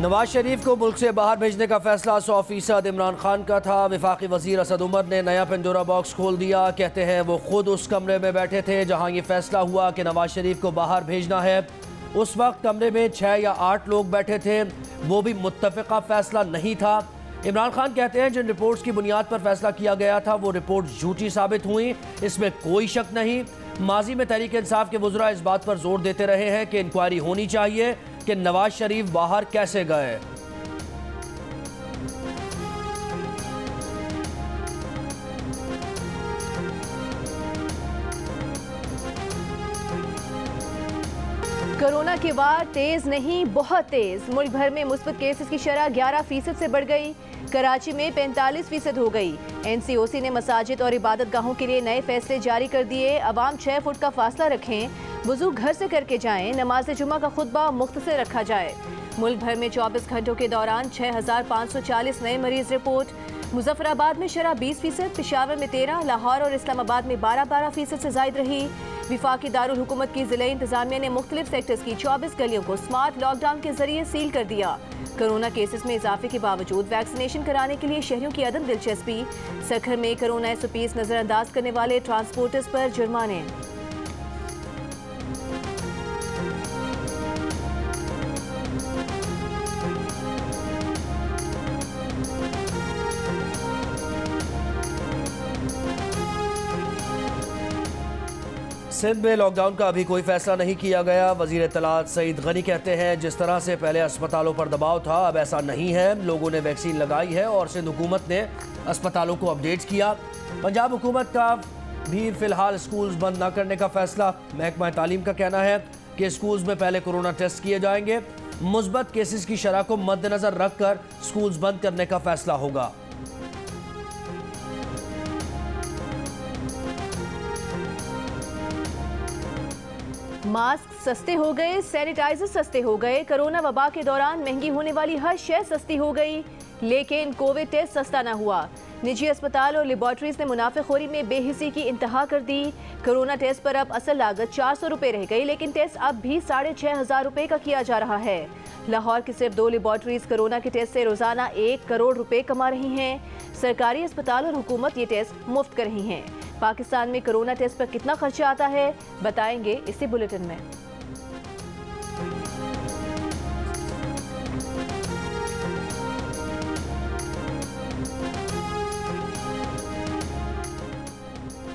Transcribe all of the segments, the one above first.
नवाज शरीफ को मुल्क से बाहर भेजने का फैसला 100% इमरान खान का था। वफाकी वजीर असद उमर ने नया पेंडोरा बॉक्स खोल दिया। कहते हैं वो खुद उस कमरे में बैठे थे जहां ये फैसला हुआ कि नवाज शरीफ को बाहर भेजना है। उस वक्त कमरे में 6 या 8 लोग बैठे थे, वो भी मुत्तफ़िका फैसला नहीं था। इमरान खान कहते हैं जिन रिपोर्ट्स की बुनियाद पर फैसला किया गया था वो रिपोर्ट झूठी साबित हुई, इसमें कोई शक नहीं। माजी में तहरीक इंसाफ के वज़रा इस बात पर जोर देते रहे हैं कि इंक्वायरी होनी चाहिए कि नवाज शरीफ बाहर कैसे गए। कोरोना के बाद तेज नहीं बहुत तेज, मुल्क भर में मुस्बत केसेस की शरह 11% से बढ़ गई। कराची में 45% हो गई। NCOC ने मसाजिद और इबादत गाहों के लिए नए फैसले जारी कर दिए। अवाम 6 फुट का फासला रखें, वुजू घर से करके जाएं, नमाज जुमा का खुतबा मुख्तसर रखा जाए। मुल्क भर में 24 घंटों के दौरान 6540 नए मरीज रिपोर्ट। मुजफ्फराबाद में शरह 20%, पेशावर में 13%, लाहौर और इस्लामाबाद में 12% से जायद रही। विफाकी दारुल हुकूमत की ज़िला इंतजामिया ने मुख्तलिफ सेक्टर्स की 24 गलियों को स्मार्ट लॉकडाउन के जरिए सील कर दिया। कोरोना केसेस में इजाफे के बावजूद वैक्सीनेशन कराने के लिए शहरियों की अदम दिलचस्पी। सखर में कोरोना SOPs नजरअंदाज करने वाले ट्रांसपोर्टर्स पर जुर्माने। सिंध में लॉकडाउन का अभी कोई फैसला नहीं किया गया। वजीर इत्तलात सईद गनी कहते हैं जिस तरह से पहले अस्पतालों पर दबाव था अब ऐसा नहीं है। लोगों ने वैक्सीन लगाई है और सिंध हुकूमत ने अस्पतालों को अपडेट किया। पंजाब हुकूमत का भी फिलहाल स्कूल्स बंद न करने का फैसला। महकमा तालीम का कहना है कि स्कूल्स में पहले कोरोना टेस्ट किए जाएंगे। मुस्बत केसेस की शरह को मद्देनजर रखकर स्कूल्स बंद करने का फैसला होगा। मास्क सस्ते हो गए, सैनिटाइजर सस्ते हो गए। कोरोना वबा के दौरान महंगी होने वाली हर शय सस्ती हो गई, लेकिन कोविड टेस्ट सस्ता ना हुआ। निजी अस्पताल और लेबॉर्ट्रीज ने मुनाफेखोरी में बेहिसी की इंतहा कर दी। कोरोना टेस्ट पर अब असल लागत 400 रुपये रह गई, लेकिन टेस्ट अब भी 6500 रुपये का किया जा रहा है। लाहौर की सिर्फ 2 लेबॉर्ट्रीज कोरोना के टेस्ट से रोजाना 1 करोड़ रुपए कमा रही हैं। सरकारी अस्पताल और हुकूमत ये टेस्ट मुफ्त कर रही हैं। पाकिस्तान में कोरोना टेस्ट पर कितना खर्चा आता है बताएंगे इसी बुलेटिन में।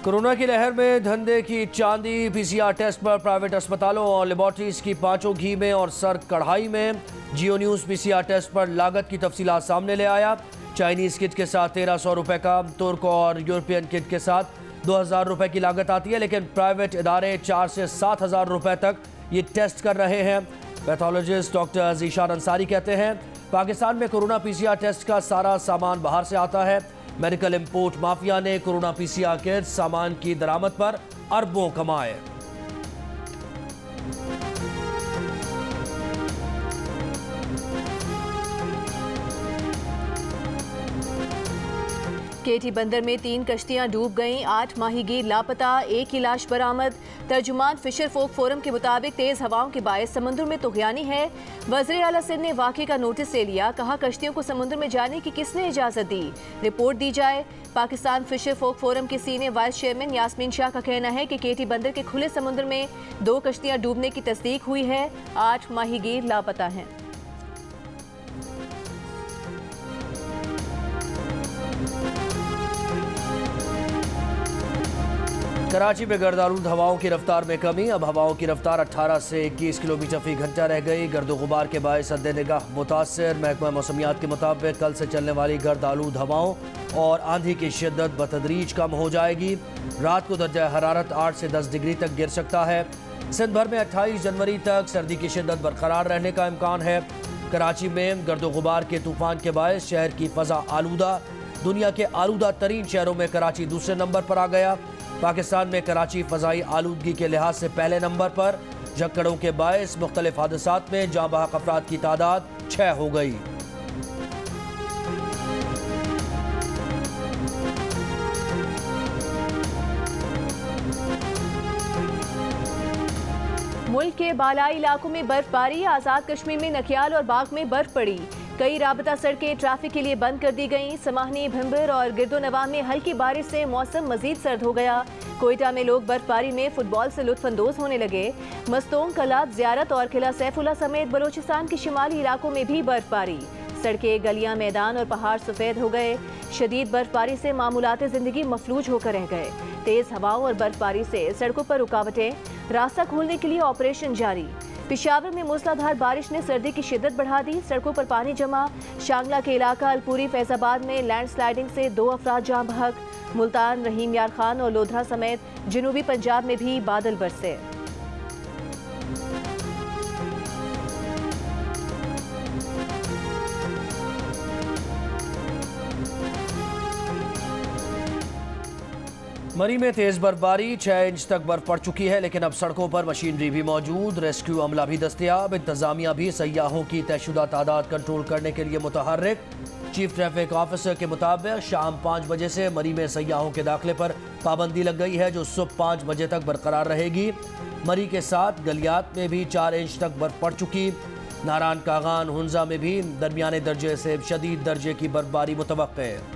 कोरोना की लहर में धंधे की चांदी। PCR टेस्ट पर प्राइवेट अस्पतालों और लेबॉर्ट्रीज की 5 घी में और सर कढ़ाई में। जियो न्यूज़ PCR टेस्ट पर लागत की तफसीलात सामने ले आया। चाइनीज़ किट के साथ 1300 रुपये का, तुर्क और यूरोपियन किट के साथ 2000 रुपये की लागत आती है, लेकिन प्राइवेट इदारे 4 से 7000 रुपये तक ये टेस्ट कर रहे हैं। पैथोलॉजिस्ट डॉक्टर ज़ीशान अंसारी कहते हैं पाकिस्तान में कोरोना PCR टेस्ट का सारा सामान बाहर से आता है। मेडिकल इंपोर्ट माफिया ने कोरोना PCR किट सामान की दरामद पर अरबों कमाए। केटी बंदर में 3 कश्तियां डूब गईं, 8 माहीगीर लापता, 1 की लाश बरामद। तर्जुमान फिशर फोक फोरम के मुताबिक तेज हवाओं के बायस समुद्र में तुगयानी है। वज़ीर आला सिंध ने वाक़े का नोटिस ले लिया, कहा कश्तियों को समुद्र में जाने की किसने इजाज़त दी, रिपोर्ट दी जाए। पाकिस्तान फिशर फोक फोरम के senior vice chairman Yasmeen Shah का कहना है कि केटी बंदर के खुले समुद्र में 2 कश्तियां डूबने की तस्दीक हुई है, 8 माहीगीर लापता हैं। कराची में गर्दालूद हवाओं की रफ्तार में कमी। अब हवाओं की रफ्तार 18 से 21 किलोमीटर फी घंटा रह गई। गर्द गुबार के बायस सद्दे निगाह मुतासर। महकमा मौसमियात के मुताबिक कल से चलने वाली गर्दालूद हवाओं और आंधी की शिद्दत बतदरीज कम हो जाएगी। रात को दर्जा हरारत 8 से 10 डिग्री तक गिर सकता है। सिंध भर में 28 जनवरी तक सर्दी की शिद्दत बरकरार रहने का इम्कान है। कराची में गर्द गुबार के तूफान के बायस शहर की फ़ज़ा आलूदा। दुनिया के आलूदा तरीन शहरों में कराची दूसरे नंबर पर आ गया। पाकिस्तान में कराची फ़ज़ाई आलूदगी के लिहाज से पहले नंबर पर। झक्कड़ों के बायस मुख्तलिफ हादसात में जाँ बहक अफराद की तादाद 6 हो गई। मुल्क के बालाई इलाकों में बर्फबारी, आज़ाद कश्मीर में नकियाल और बाग में बर्फ पड़ी। कई राबता सड़कें ट्रैफिक के लिए बंद कर दी गईं। समाहनी, भिंबर और गिरदोनवा में हल्की बारिश से मौसम मजीद सर्द हो गया। कोयटा में लोग बर्फबारी में फुटबॉल से लुत्फानंदोज होने लगे। मस्तोंग, कलात, ज़ियारत और किला सैफुल्ला समेत बलोचिस्तान के शिमाली इलाकों में भी बर्फबारी। सड़कें, गलियां, मैदान और पहाड़ सफ़ेद हो गए। शदीद बर्फबारी से मामूलाते ज़िंदगी मफलूज होकर रह गए। तेज़ हवाओं और बर्फबारी से सड़कों पर रुकावटें, रास्ता खोलने के लिए ऑपरेशन जारी। पेशावर में मूसलाधार बारिश ने सर्दी की शिद्दत बढ़ा दी। सड़कों पर पानी जमा। शांगला के इलाका अलपुरी फैजाबाद में लैंडस्लाइडिंग से 2 अफराद जान बहक। मुल्तान, रहीम यार खान और लोधरा समेत जनूबी पंजाब में भी बादल बरसे। मरी में तेज बर्फबारी, 6 इंच तक बर्फ पड़ चुकी है, लेकिन अब सड़कों पर मशीनरी भी मौजूद, रेस्क्यू अमला भी दस्तयाब। इंतजामिया भी सयाहों की तयशुदा तादाद कंट्रोल करने के लिए मुतहर्रिक। चीफ ट्रैफिक ऑफिसर के मुताबिक शाम 5 बजे से मरी में सयाहों के दाखिले पर पाबंदी लग गई है, जो सुबह 5 बजे तक बरकरार रहेगी। मरी के साथ गलियात में भी 4 इंच तक बर्फ पड़ चुकी। नारान, कागान, हुंजा में भी दरमियाने दर्जे से शदीद दर्जे की बर्फबारी मुतवक्के है।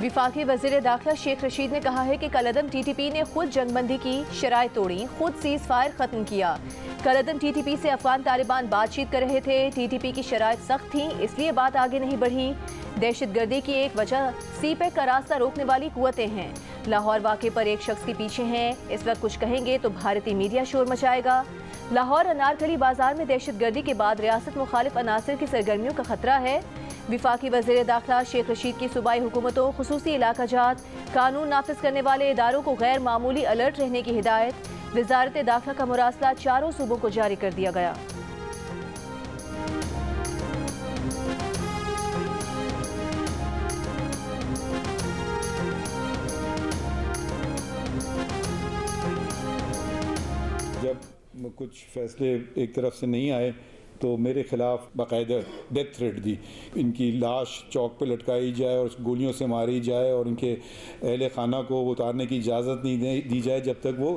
विफाकी वज़ीर दाखिला शेख रशीद ने कहा है कि कलअदम टीटीपी ने खुद जंगबंदी की शराइत तोड़ी, खुद सीज फायर खत्म किया। कलअदम टीटीपी से अफगान तालिबान बातचीत कर रहे थे। टीटीपी की शराइत सख्त थी, इसलिए बात आगे नहीं बढ़ी। दहशतगर्दी की एक वजह सीपैक का रास्ता रोकने वाली कुव्वतें हैं। लाहौर वाक़े पर एक शख्स के पीछे हैं। इस वक्त कुछ कहेंगे तो भारतीय मीडिया शोर मचाएगा। लाहौर अनारकली बाजार में दहशतगर्दी के बाद रियासत मुखालिफ अनासर की सरगर्मियों का खतरा है। विफाकी वज़ीर दाखिला शेख रशीद की सूबाई हुकूमतों, खुसूसी इलाका जात, कानून नाफिज करने वाले इदारों को गैर मामूली अलर्ट रहने की हिदायत। वज़ारत दाखिला का मुरासला 4 सूबों को जारी कर दिया गया। जब कुछ फैसले एक तरफ से नहीं आए तो मेरे खिलाफ बाकायदा डेथ थ्रेट दी। इनकी लाश चौक पे लटकाई जाए और गोलियों से मारी जाए और इनके अहले खाना को उतारने की इजाज़त नहीं दी जाए जब तक वो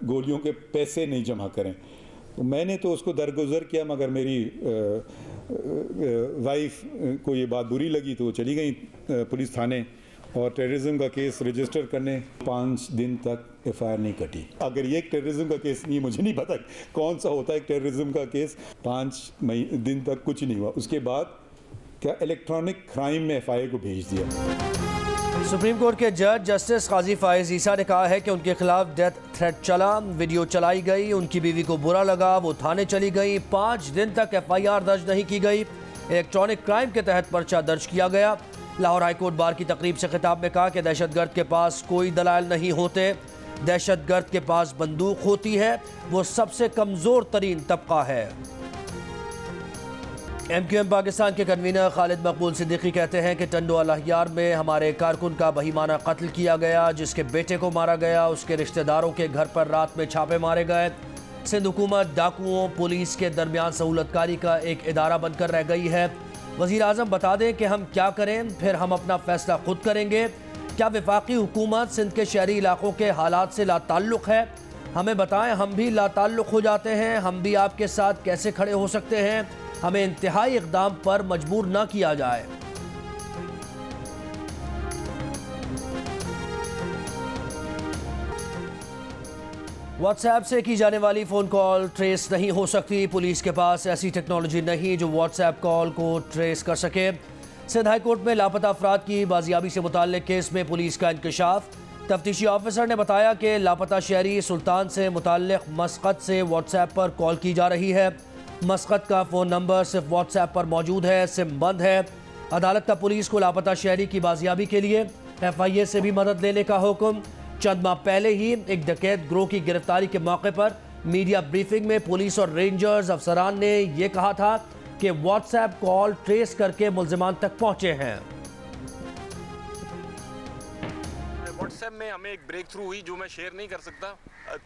गोलियों के पैसे नहीं जमा करें। तो मैंने तो उसको दरगुजर किया, मगर मेरी वाइफ को ये बात बुरी लगी तो वो चली गई पुलिस थाने और टेररिज्म का केस रजिस्टर करने। 5 दिन तक FIR नहीं कटी। अगर ये एक टेररिज्म का केस नहीं, मुझे नहीं पता कौन सा होता है टेररिज्म का केस। 5 दिन तक कुछ नहीं हुआ। उसके बाद क्या इलेक्ट्रॉनिक क्राइम में FIR को भेज दिया। सुप्रीम कोर्ट के जज जस्टिस काजी फायज ईसा ने कहा है कि उनके खिलाफ डेथ थ्रेट चला, वीडियो चलाई गई, उनकी बीवी को बुरा लगा, वो थाने चली गई। 5 दिन तक FIR दर्ज नहीं की गई। इलेक्ट्रॉनिक क्राइम के तहत पर्चा दर्ज किया गया। लाहौर हाईकोर्ट बार की तकरीब से खिताब में कहा कि दहशतगर्द के पास कोई दलाल नहीं होते, दहशतगर्द के पास बंदूक होती है, वो सबसे कमज़ोर तरीन तबका है। MQM पाकिस्तान के कन्वीनर खालिद मकबूल सिद्दीकी कहते हैं कि टंडो अलहयार में हमारे कारकुन का बहीमाना कत्ल किया गया, जिसके बेटे को मारा गया, उसके रिश्तेदारों के घर पर रात में छापे मारे गए। सिंध हुकूमत डाकुओं पुलिस के दरमियान सहूलतकारी का एक इदारा बनकर रह गई है। वज़ीर आज़म बता दें कि हम क्या करें, फिर हम अपना फैसला खुद करेंगे। क्या विफाकी हुकूमत सिंध के शहरी इलाकों के हालात से लाताल्लुक़ है? हमें बताएं, हम भी लाताल्लुक़ हो जाते हैं, हम भी आपके साथ कैसे खड़े हो सकते हैं? हमें इंतहाई इक़दाम पर मजबूर न किया जाए। व्हाट्सएप से की जाने वाली फ़ोन कॉल ट्रेस नहीं हो सकती। पुलिस के पास ऐसी टेक्नोलॉजी नहीं जो व्हाट्सएप कॉल को ट्रेस कर सके। सिंध हाई कोर्ट में लापता अफराद की बाजियाबी से मुताल्लिक केस में पुलिस का इंकशाफ। तफ्तीशी ऑफिसर ने बताया कि लापता शहरी सुल्तान से मुताल्लिक मस्कत से व्हाट्सएप पर कॉल की जा रही है। मस्कत का फ़ोन नंबर सिर्फ व्हाट्सएप पर मौजूद है, सिम बंद है। अदालत का पुलिस को लापता शहरी की बाजियाबी के लिए FIA से भी मदद लेने का हुक्म। चंद माह पहले ही एक डकैत गिरोह की गिरफ्तारी के मौके पर मीडिया ब्रीफिंग में पुलिस और रेंजर्स अफसरान ने यह कहा था कि व्हाट्सएप कॉल ट्रेस करके मुल्जिमान तक पहुंचे हैं। व्हाट्सएप में हमें एक ब्रेक थ्रू हुई जो मैं शेयर नहीं कर सकता,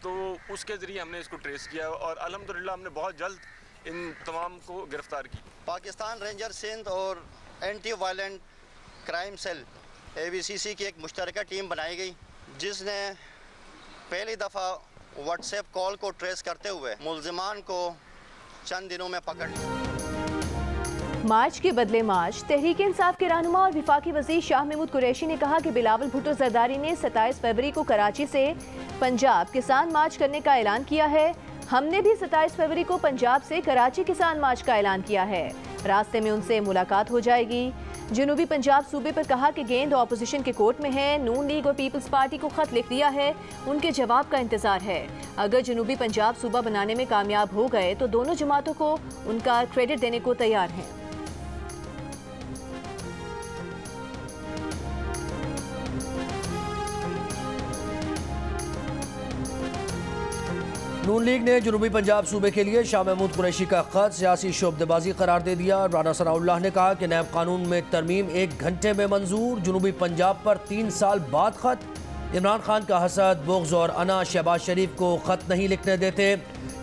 तो उसके ज़रिए हमने इसको ट्रेस किया और अल्हम्दुलिल्लाह हमने बहुत जल्द इन तमाम को गिरफ्तार की। पाकिस्तान रेंजर सिंध और anti violent crime cell AVCC की एक मुश्तरका टीम बनाई गई, जिसने पहली दफ़ा व्हाट्सएप कॉल को ट्रेस करते हुए मुल्ज़िमान को चंद दिनों में पकड़ लिया। मार्च के बदले मार्च। तहरीक इंसाफ के रहनुमा और वफाकी वज़ीर शाह महमूद कुरैशी ने कहा कि बिलावल भुट्टो जरदारी ने 27 फरवरी को कराची से पंजाब किसान मार्च करने का ऐलान किया है। हमने भी 27 फरवरी को पंजाब से कराची किसान मार्च का ऐलान किया है। रास्ते में उनसे मुलाकात हो जाएगी। जनूबी पंजाब सूबे पर कहा कि गेंद ऑपोजिशन के कोर्ट में है। नून लीग और पीपल्स पार्टी को खत लिख दिया है, उनके जवाब का इंतजार है। अगर जनूबी पंजाब सूबा बनाने में कामयाब हो गए तो दोनों जमातों को उनका क्रेडिट देने को तैयार हैं। नून लीग ने जनूबी पंजाब सूबे के लिए शाह महमूद कुरैशी का खत सियासी शोबदेबाजी करार दे दिया। राना सनाउल्लाह ने कहा कि नैब कानून में तरमीम 1 घंटे में मंजूर। जनूबी पंजाब पर 3 साल बाद खत। इमरान खान का हसद, बुग़्ज़ और अना शहबाज शरीफ को खत नहीं लिखने देते।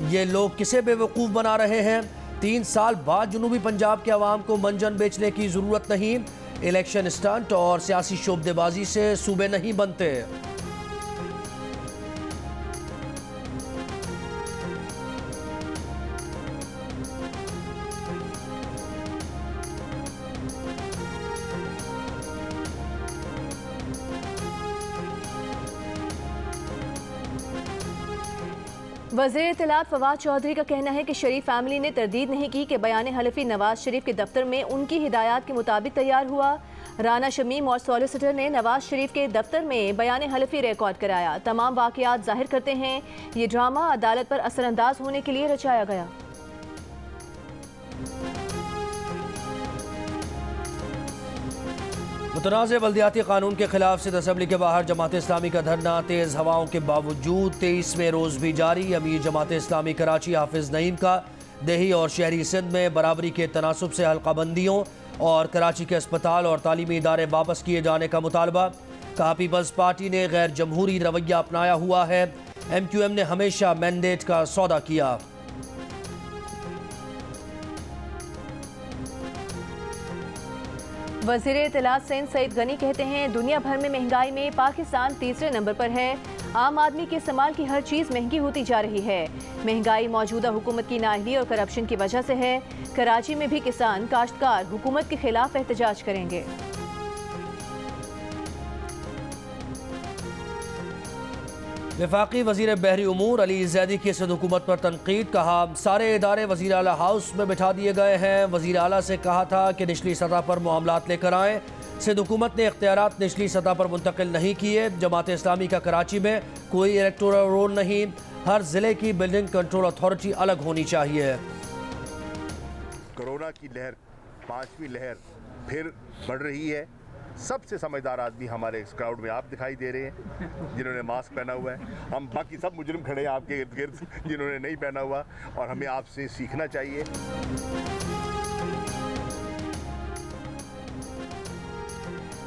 ये लोग किसे बेवकूफ़ बना रहे हैं। 3 साल बाद जनूबी पंजाब के अवाम को मंजन बेचने की ज़रूरत नहीं। इलेक्शन स्टंट और सियासी शोबदेबाजी से सूबे नहीं बनते। वज़ीर इत्तलात फवाद चौधरी का कहना है कि शरीफ फैमिली ने तरदीद नहीं की कि बयान हलफी नवाज शरीफ के दफ्तर में उनकी हिदायत के मुताबिक तैयार हुआ। राना शमीम और सॉलिसिटर ने नवाज शरीफ के दफ्तर में बयान हलफी रिकॉर्ड कराया। तमाम वाक़यात जाहिर करते हैं ये ड्रामा अदालत पर असरअंदाज होने के लिए रचाया गया। मुतनाज़ बल्दियाती कानून के खिलाफ सिंध असम्बली के बाहर जमात इस्लामी का धरना तेज़ हवाओं के बावजूद 23वें रोज़ भी जारी। अमीर जमात इस्लामी कराची हाफिज़ नईम का देही और शहरी सिंध में बराबरी के तनासुब से हल्काबंदियों और कराची के अस्पताल और तालीमी इदारे वापस किए जाने का मुतालबा। कहा पीपल्स पार्टी ने गैर जमहूरी रवैया अपनाया हुआ है। MQM ने हमेशा मैंडेट का सौदा किया। वज़ीर इत्तलात सिंध सईद गनी कहते हैं दुनिया भर में महंगाई में पाकिस्तान तीसरे नंबर पर है। आम आदमी के इस्तेमाल की हर चीज़ महंगी होती जा रही है। महंगाई मौजूदा हुकूमत की नाअहली और करप्शन की वजह से है। कराची में भी किसान काश्तकार हुकूमत के खिलाफ एहतजाज करेंगे। वफाकी वज़ीर बहरी उमूर अली ज़ैदी की सिंध हुकूमत पर तनकीद। कहा सारे इदारे वज़ीर आला हाउस में बिठा दिए गए हैं। वज़ीर आला से कहा था कि निचली सतह पर मामलात लेकर आएँ। सिंध हुकूमत ने इख्तियारात निचली सतह पर मुंतकिल नहीं किए। जमात इस्लामी का कराची में कोई इलेक्टोरल रोल नहीं। हर ज़िले की बिल्डिंग कंट्रोल अथॉरिटी अलग होनी चाहिए। कोरोना की लहर 5वीं लहर फिर बढ़ रही है। सबसे समझदार आदमी हमारे इस क्राउड में आप दिखाई दे रहे हैं जिन्होंने मास्क पहना हुआ है। हम बाकी सब मुजरिम खड़े हैं आपके इर्द गिर्द जिन्होंने नहीं पहना हुआ, और हमें आपसे सीखना चाहिए।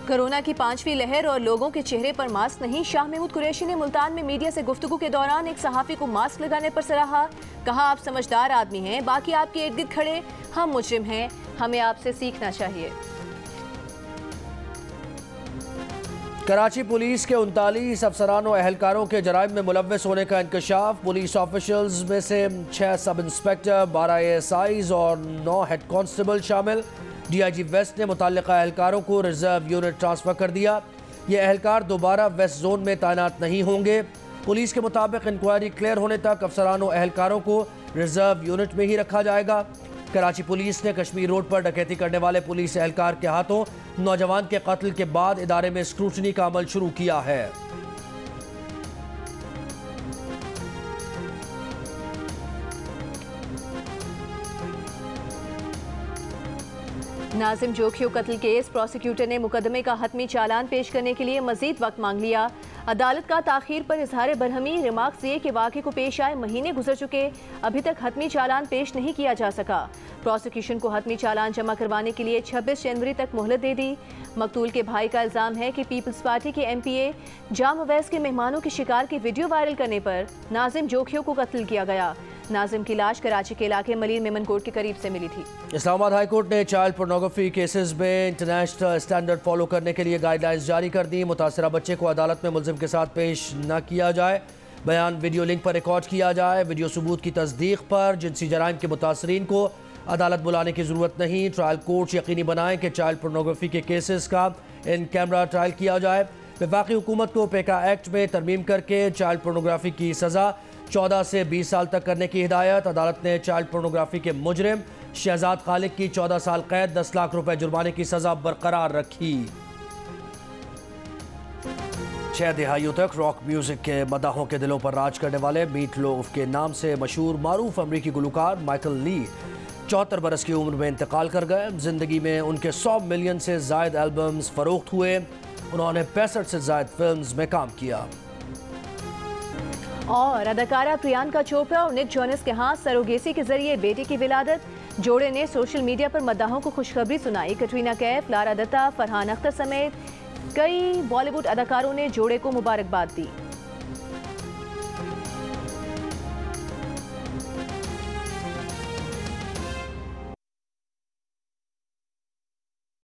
कोरोना की 5वीं लहर और लोगों के चेहरे पर मास्क नहीं। शाह महमूद कुरैशी ने मुल्तान में मीडिया से गुफ्तगू के दौरान एक सहाफ़ी को मास्क लगाने पर सराहा। कहा आप समझदार आदमी हैं, बाकी आपके इर्द गिर्द खड़े हम मुजरिम हैं, हमें आपसे सीखना चाहिए। कराची पुलिस के 39 अफसरान और एहलकारों के जराइम में मुलव्वस होने का इंकशाफ। पुलिस ऑफिशल्स में से 6 सब इंस्पेक्टर, 12 ASIs और 9 हेड कांस्टेबल शामिल। DIG वेस्ट ने मुतल्लिका एहलकारों को रिजर्व यूनिट ट्रांसफ़र कर दिया। ये एहलकार दोबारा वेस्ट जोन में तैनात नहीं होंगे। पुलिस के मुताबिक इंक्वायरी क्लियर होने तक अफसरान और एहलकारों को रिजर्व यूनिट में ही रखा जाएगा। कराची पुलिस ने कश्मीर रोड पर डकैती करने वाले पुलिस एहलकार के हाथों नौजवान के कत्ल के बाद इदारे में स्क्रूटनी का अमल शुरू किया है। नाजिम जोखियो कत्ल केस प्रोसिक्यूटर ने मुकदमे का हतमी चालान पेश करने के लिए मजीद वक्त मांग लिया। अदालत का ताखीर पर इजहार बरहमी। रिमार्क्स ये कि वाक़े को पेश आए महीने गुजर चुके, अभी तक हतमी चालान पेश नहीं किया जा सका। प्रोसिक्यूशन को हतमी चालान जमा करवाने के लिए 26 जनवरी तक मोहलत दे दी। मकतूल के भाई का इल्ज़ाम है कि पीपल्स पार्टी के MPA जाम अवैस के मेहमानों के शिकार की वीडियो वायरल करने पर नाजिम जोखियो को कत्ल किया गया। नाजिम की लाश कराची के इलाके मलिर मेमन कोर्ट के करीब से मिली थी। इस्लामाबाद हाई कोर्ट ने चाइल्ड पोर्नोग्राफी केसेस में इंटरनेशनल स्टैंडर्ड फॉलो करने के लिए गाइडलाइंस जारी कर दी। मुतासरा बच्चे को अदालत में मुलजिम के साथ पेश न किया जाए, बयान वीडियो लिंक पर रिकॉर्ड किया जाए, वीडियो सबूत की तस्दीक पर जिनसी जराइम के मुतासरीन को अदालत बुलाने की ज़रूरत नहीं। ट्रायल कोर्ट यकीनी बनाएं कि चाइल्ड पोर्नोग्राफी के केसेस का इन कैमरा ट्रायल किया जाए। वफाकी हुकूमत को पेका एक्ट में तरमीम करके चाइल्ड पोर्नोग्राफी की सज़ा 14 से 20 साल तक करने की हिदायत। अदालत ने चाइल्ड पोर्नोग्राफी के मुजरिम शहजाद खालिक की 14 साल कैद 10 लाख रुपए जुर्माने की सज़ा बरकरार रखी। 6 दहाइयों तक रॉक म्यूजिक के मदाहों के दिलों पर राज करने वाले मीट लोफ के नाम से मशहूर मारूफ अमरीकी गुलकार माइकल ली 74 बरस की उम्र में इंतकाल कर गए। जिंदगी में उनके 100 मिलियन से जायद एल्बम्स फरोख्त हुए। उन्होंने 65 से जायद फिल्म्स में काम किया। और अदाकारा प्रियंका चोपड़ा और निक जोनस के हाथ सरोगेसी के जरिए बेटे की विलादत। जोड़े ने सोशल मीडिया पर मद्दाहों को खुशखबरी सुनाई। कटरीना कैफ, लारा दत्ता, फरहान अख्तर समेत कई बॉलीवुड अदाकारों ने जोड़े को मुबारकबाद दी।